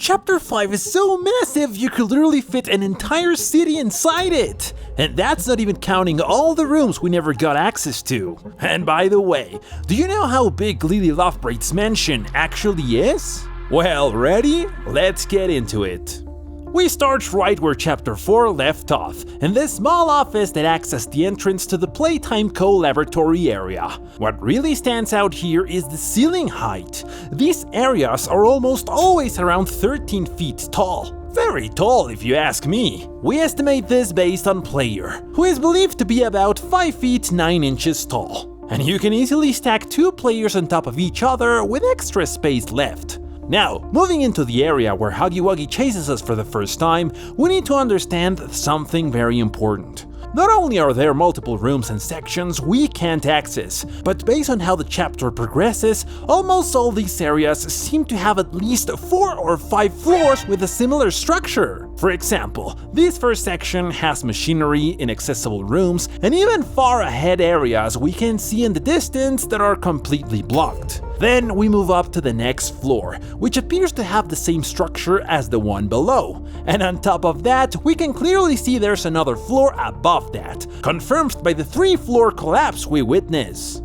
Chapter 5 is so massive you could literally fit an entire city inside it! And that's not even counting all the rooms we never got access to. And by the way, do you know how big Lily Lovebraid's mansion actually is? Well, ready? Let's get into it. We start right where Chapter 4 left off, in this small office that acts as the entrance to the Playtime Co laboratory area. What really stands out here is the ceiling height. These areas are almost always around 13 feet tall. Very tall if you ask me. We estimate this based on player, who is believed to be about 5 feet 9 inches tall. And you can easily stack 2 players on top of each other with extra space left. Now, moving into the area where Huggy Wuggy chases us for the first time, we need to understand something very important. Not only are there multiple rooms and sections we can't access, but based on how the chapter progresses, almost all these areas seem to have at least 4 or 5 floors with a similar structure. For example, this first section has machinery, inaccessible rooms, and even far ahead areas we can see in the distance that are completely blocked. Then we move up to the next floor, which appears to have the same structure as the one below. And on top of that, we can clearly see there's another floor above that, confirmed by the 3-floor collapse we witness.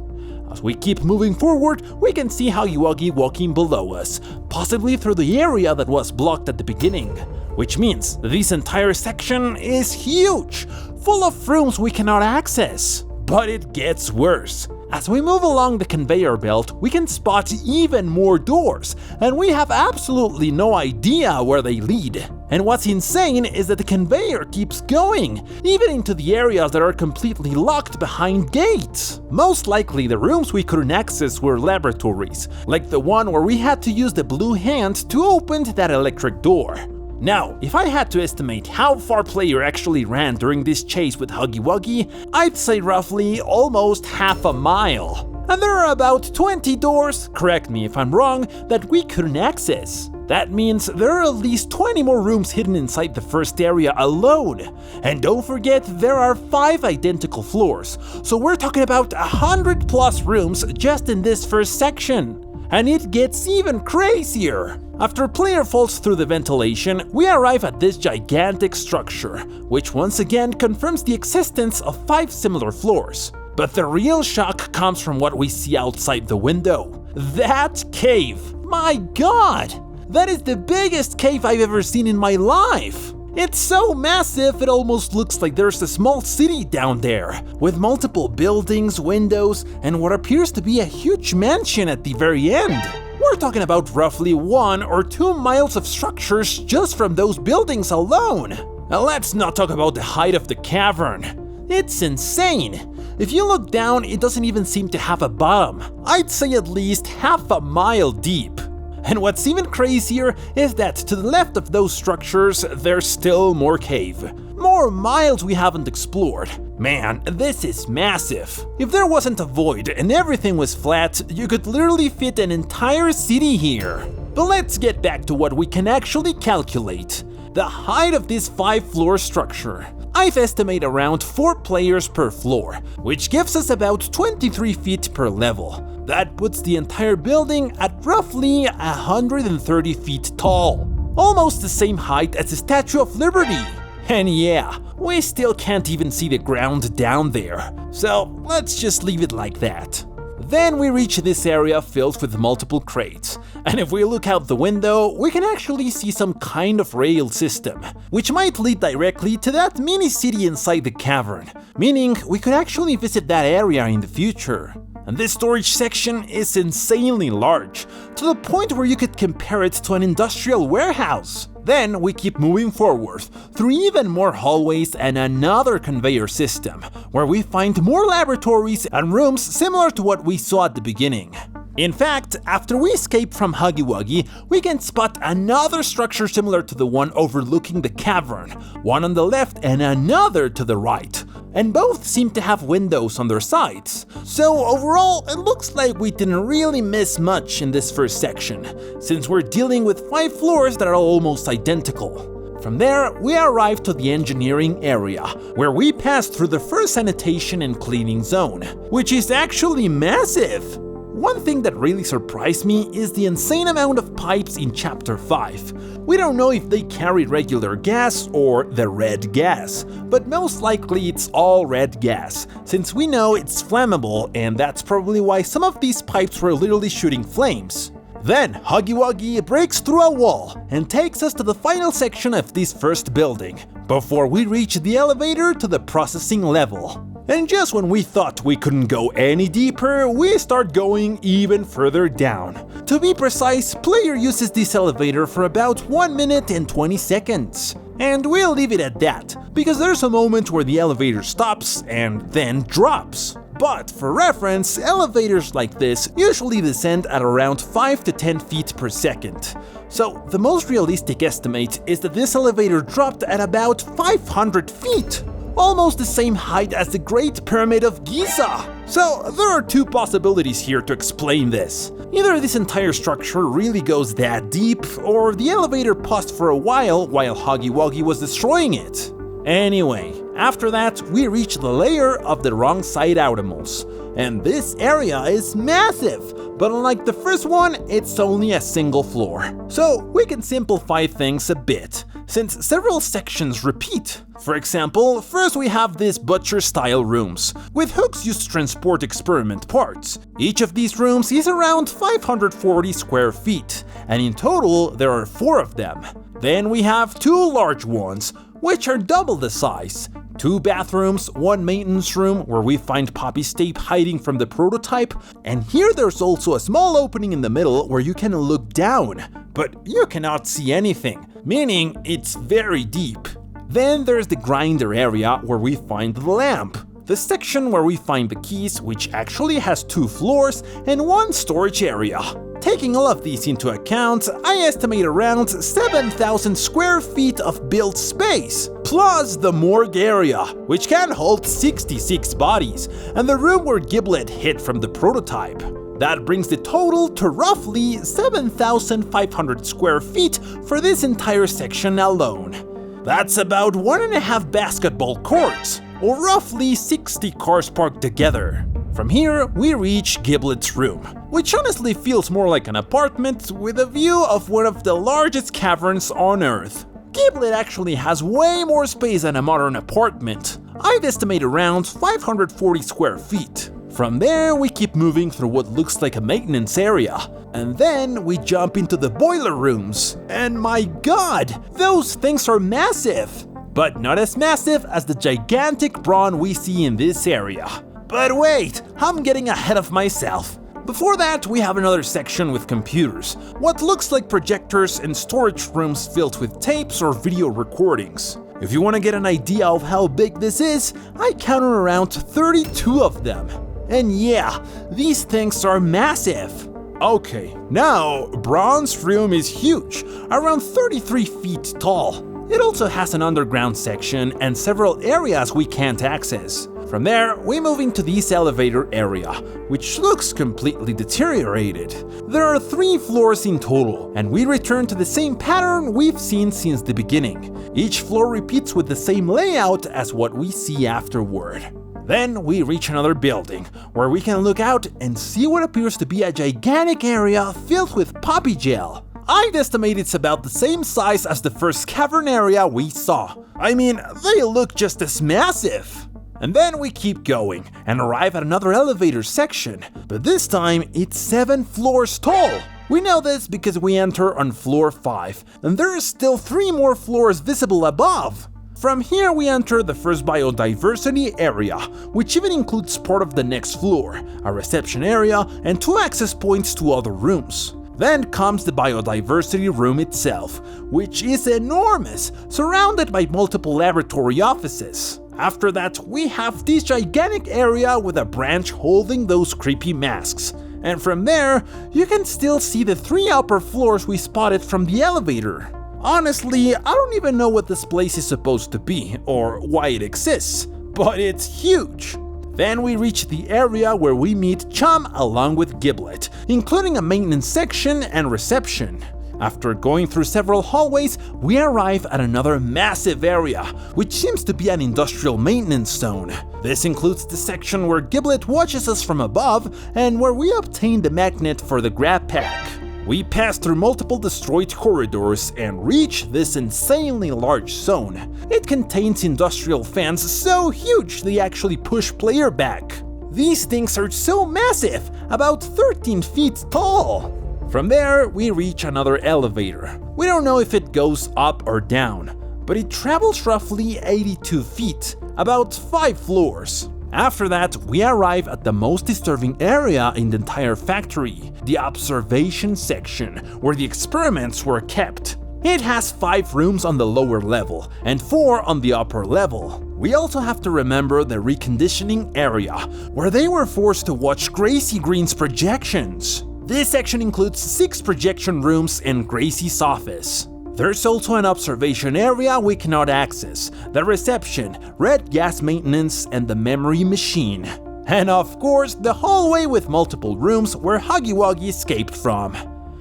As we keep moving forward, we can see Huggy Wuggy walking below us, possibly through the area that was blocked at the beginning. Which means this entire section is huge, full of rooms we cannot access. But it gets worse. As we move along the conveyor belt, we can spot even more doors, and we have absolutely no idea where they lead. And what's insane is that the conveyor keeps going, even into the areas that are completely locked behind gates. Most likely the rooms we couldn't access were laboratories, like the one where we had to use the blue hand to open that electric door. Now, if I had to estimate how far player actually ran during this chase with Huggy Wuggy, I'd say roughly almost half a mile. And there are about 20 doors, correct me if I'm wrong, that we couldn't access. That means there are at least 20 more rooms hidden inside the first area alone. And don't forget, there are 5 identical floors, so we're talking about 100 plus rooms just in this first section. And it gets even crazier. After player falls through the ventilation, we arrive at this gigantic structure, which once again confirms the existence of 5 similar floors. But the real shock comes from what we see outside the window. That cave! My god! That is the biggest cave I've ever seen in my life! It's so massive it almost looks like there's a small city down there, with multiple buildings, windows, and what appears to be a huge mansion at the very end. We're talking about roughly 1 or 2 miles of structures just from those buildings alone. Now let's not talk about the height of the cavern. It's insane. If you look down, it doesn't even seem to have a bottom. I'd say at least half a mile deep. And what's even crazier is that to the left of those structures, there's still more cave. More miles we haven't explored. Man, this is massive. If there wasn't a void and everything was flat, you could literally fit an entire city here. But let's get back to what we can actually calculate. The height of this 5-floor structure. I've estimated around 4 players per floor, which gives us about 23 feet per level. That puts the entire building at roughly 130 feet tall. Almost the same height as the Statue of Liberty. And yeah, we still can't even see the ground down there. So let's just leave it like that. Then we reach this area filled with multiple crates, and if we look out the window, we can actually see some kind of rail system, which might lead directly to that mini city inside the cavern, meaning we could actually visit that area in the future. And this storage section is insanely large, to the point where you could compare it to an industrial warehouse. Then we keep moving forward, through even more hallways and another conveyor system, where we find more laboratories and rooms similar to what we saw at the beginning. In fact, after we escape from Huggy Wuggy, we can spot another structure similar to the one overlooking the cavern, one on the left and another to the right. And both seem to have windows on their sides. So overall, it looks like we didn't really miss much in this first section, since we're dealing with 5 floors that are almost identical. From there, we arrive to the engineering area, where we pass through the first sanitation and cleaning zone, which is actually massive. One thing that really surprised me is the insane amount of pipes in Chapter 5. We don't know if they carry regular gas or the red gas, but most likely it's all red gas, since we know it's flammable, and that's probably why some of these pipes were literally shooting flames. Then Huggy Wuggy breaks through a wall and takes us to the final section of this first building, before we reach the elevator to the processing level. And just when we thought we couldn't go any deeper, we start going even further down. To be precise, player uses this elevator for about 1 minute and 20 seconds. And we'll leave it at that, because there's a moment where the elevator stops and then drops. But for reference, elevators like this usually descend at around 5 to 10 feet per second. So the most realistic estimate is that this elevator dropped at about 500 feet. Almost the same height as the Great Pyramid of Giza. So there are two possibilities here to explain this. Either this entire structure really goes that deep, or the elevator paused for a while Huggy Wuggy was destroying it. Anyway, after that we reach the layer of the wrong side outermost. And this area is massive, but unlike the first one, it's only a single floor. So we can simplify things a bit, since several sections repeat. For example, first we have these butcher-style rooms, with hooks used to transport experiment parts. Each of these rooms is around 540 square feet, and in total there are 4 of them. Then we have 2 large ones, which are double the size. 2 bathrooms, 1 maintenance room where we find Poppy's tape hiding from the prototype, and here there's also a small opening in the middle where you can look down, but you cannot see anything, meaning it's very deep. Then there's the grinder area where we find the lamp, the section where we find the keys, which actually has 2 floors and 1 storage area. Taking all of these into account, I estimate around 7,000 square feet of built space, plus the morgue area, which can hold 66 bodies, and the room where Giblet hid from the prototype. That brings the total to roughly 7,500 square feet for this entire section alone. That's about 1.5 basketball courts, or roughly 60 cars parked together. From here, we reach Giblet's room, which honestly feels more like an apartment with a view of one of the largest caverns on Earth. Giblet actually has way more space than a modern apartment. I'd estimate around 540 square feet. From there, we keep moving through what looks like a maintenance area, and then we jump into the boiler rooms. And my god, those things are massive! But not as massive as the gigantic brawn we see in this area. But wait, I'm getting ahead of myself. Before that, we have another section with computers, what looks like projectors and storage rooms filled with tapes or video recordings. If you want to get an idea of how big this is, I counted around 32 of them. And yeah, these things are massive. Okay, now, Braun's room is huge, around 33 feet tall. It also has an underground section and several areas we can't access. From there, we move into this elevator area, which looks completely deteriorated. There are 3 floors in total, and we return to the same pattern we've seen since the beginning. Each floor repeats with the same layout as what we see afterward. Then we reach another building, where we can look out and see what appears to be a gigantic area filled with poppy gel. I'd estimate it's about the same size as the first cavern area we saw. I mean, they look just as massive. And then we keep going and arrive at another elevator section, but this time it's 7 floors tall. We know this because we enter on floor 5, and there are still 3 more floors visible above. From here we enter the first biodiversity area, which even includes part of the next floor, a reception area, and 2 access points to other rooms. Then comes the biodiversity room itself, which is enormous, surrounded by multiple laboratory offices. After that, we have this gigantic area with a branch holding those creepy masks. And from there, you can still see the 3 upper floors we spotted from the elevator. Honestly, I don't even know what this place is supposed to be, or why it exists, but it's huge. Then we reach the area where we meet Chum along with Giblet, including a maintenance section and reception. After going through several hallways, we arrive at another massive area, which seems to be an industrial maintenance zone. This includes the section where Giblet watches us from above and where we obtain the magnet for the grab pack. We pass through multiple destroyed corridors and reach this insanely large zone. It contains industrial fans so huge they actually push player back. These things are so massive, about 13 feet tall. From there, we reach another elevator. We don't know if it goes up or down, but it travels roughly 82 feet, about 5 floors. After that, we arrive at the most disturbing area in the entire factory, the observation section, where the experiments were kept. It has 5 rooms on the lower level and 4 on the upper level. We also have to remember the reconditioning area, where they were forced to watch Gracie Green's projections. This section includes 6 projection rooms and Gracie's office. There's also an observation area we cannot access, the reception, red gas maintenance, and the memory machine. And of course, the hallway with multiple rooms where Huggy Wuggy escaped from.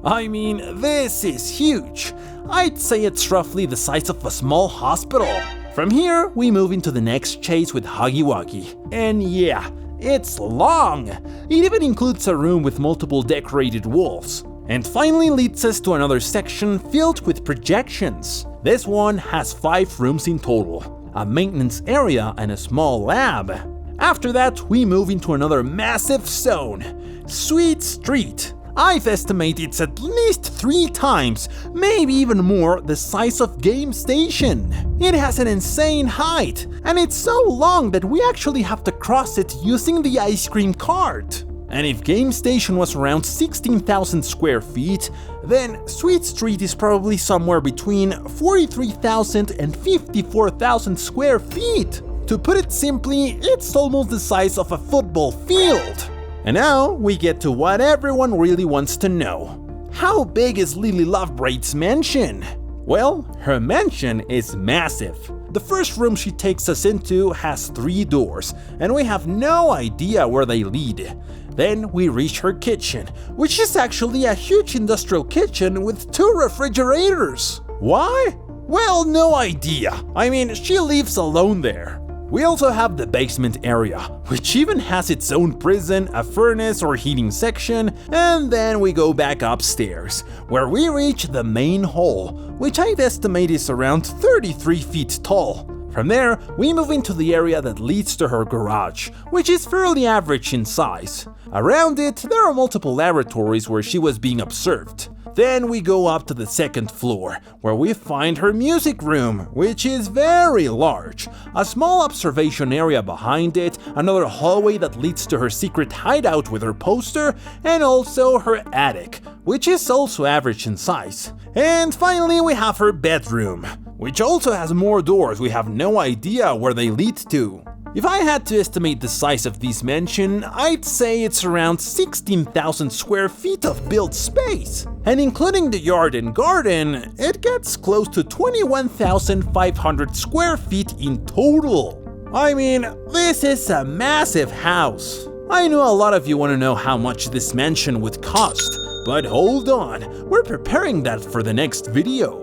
I mean, this is huge. I'd say it's roughly the size of a small hospital. From here, we move into the next chase with Huggy Wuggy. And yeah, it's long. It even includes a room with multiple decorated walls. And finally leads us to another section filled with projections. This one has 5 rooms in total, a maintenance area and a small lab. After that, we move into another massive zone, Sweet Street. I've estimated it's at least 3 times, maybe even more, the size of Game Station. It has an insane height, and it's so long that we actually have to cross it using the ice cream cart. And if Game Station was around 16,000 square feet, then Sweet Street is probably somewhere between 43,000 and 54,000 square feet. To put it simply, it's almost the size of a football field. And now we get to what everyone really wants to know. How big is Lily Lovebraid's mansion? Well, her mansion is massive. The first room she takes us into has 3 doors, and we have no idea where they lead. Then we reach her kitchen, which is actually a huge industrial kitchen with 2 refrigerators. Why? Well, no idea. I mean, she lives alone there. We also have the basement area, which even has its own prison, a furnace or heating section, and then we go back upstairs, where we reach the main hall, which I'd estimate is around 33 feet tall. From there, we move into the area that leads to her garage, which is fairly average in size. Around it, there are multiple laboratories where she was being observed. Then we go up to the 2nd floor, where we find her music room, which is very large. A small observation area behind it, another hallway that leads to her secret hideout with her poster, and also her attic, which is also average in size. And finally we have her bedroom, which also has more doors we have no idea where they lead to. If I had to estimate the size of this mansion, I'd say it's around 16,000 square feet of built space. And including the yard and garden, it gets close to 21,500 square feet in total. I mean, this is a massive house. I know a lot of you want to know how much this mansion would cost, but hold on, we're preparing that for the next video.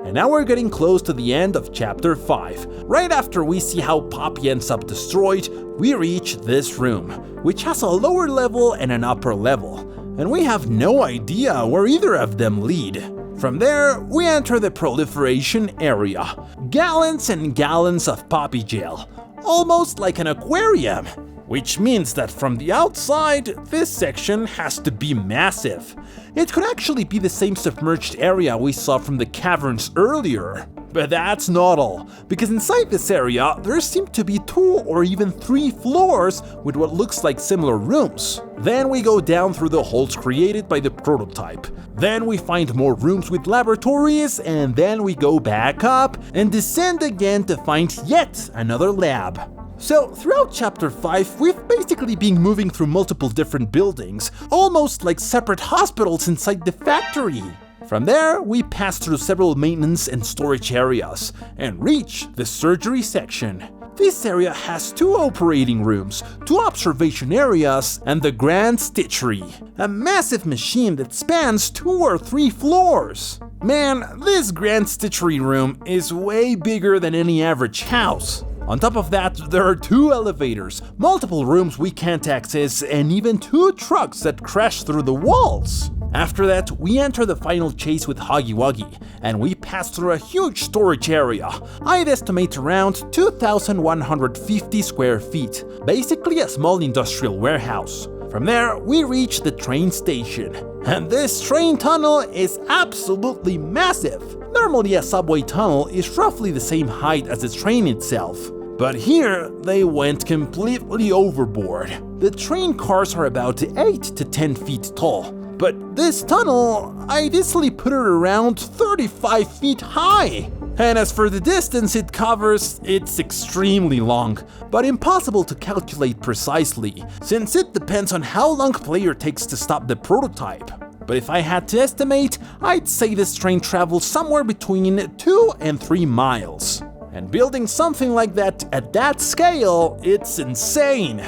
And now we're getting close to the end of chapter 5. Right after we see how Poppy ends up destroyed, we reach this room, which has a lower level and an upper level, and we have no idea where either of them lead. From there, we enter the proliferation area. Gallons and gallons of Poppy gel, almost like an aquarium. Which means that from the outside, this section has to be massive. It could actually be the same submerged area we saw from the caverns earlier. But that's not all, because inside this area, there seem to be 2 or even 3 floors with what looks like similar rooms. Then we go down through the holes created by the prototype. Then we find more rooms with laboratories, and then we go back up and descend again to find yet another lab. So throughout chapter 5, we've basically been moving through multiple different buildings, almost like separate hospitals inside the factory. From there, we pass through several maintenance and storage areas, and reach the surgery section. This area has 2 operating rooms, 2 observation areas, and the Grand Stitchery, a massive machine that spans 2 or 3 floors. Man, this Grand Stitchery room is way bigger than any average house. On top of that, there are 2 elevators, multiple rooms we can't access, and even 2 trucks that crash through the walls. After that, we enter the final chase with Huggy Wuggy, and we pass through a huge storage area. I'd estimate around 2,150 square feet, basically a small industrial warehouse. From there, we reach the train station, and this train tunnel is absolutely massive. Normally, a subway tunnel is roughly the same height as the train itself. But here, they went completely overboard. The train cars are about 8 to 10 feet tall, but this tunnel, I'd easily put it around 35 feet high. And as for the distance it covers, it's extremely long, but impossible to calculate precisely, since it depends on how long player takes to stop the prototype. But if I had to estimate, I'd say this train travels somewhere between 2 and 3 miles. And building something like that at that scale, it's insane.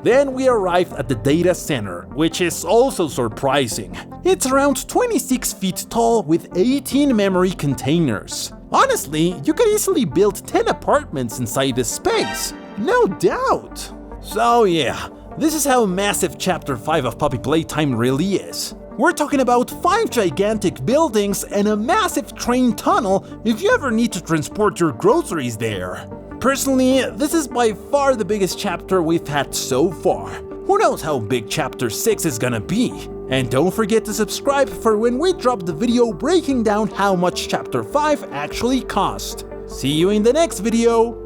Then we arrived at the data center, which is also surprising. It's around 26 feet tall with 18 memory containers. Honestly, you could easily build 10 apartments inside this space, no doubt. So yeah, this is how massive Chapter 5 of Poppy Playtime really is. We're talking about 5 gigantic buildings and a massive train tunnel if you ever need to transport your groceries there. Personally, this is by far the biggest chapter we've had so far. Who knows how big Chapter 6 is gonna be? And don't forget to subscribe for when we drop the video breaking down how much Chapter 5 actually cost. See you in the next video!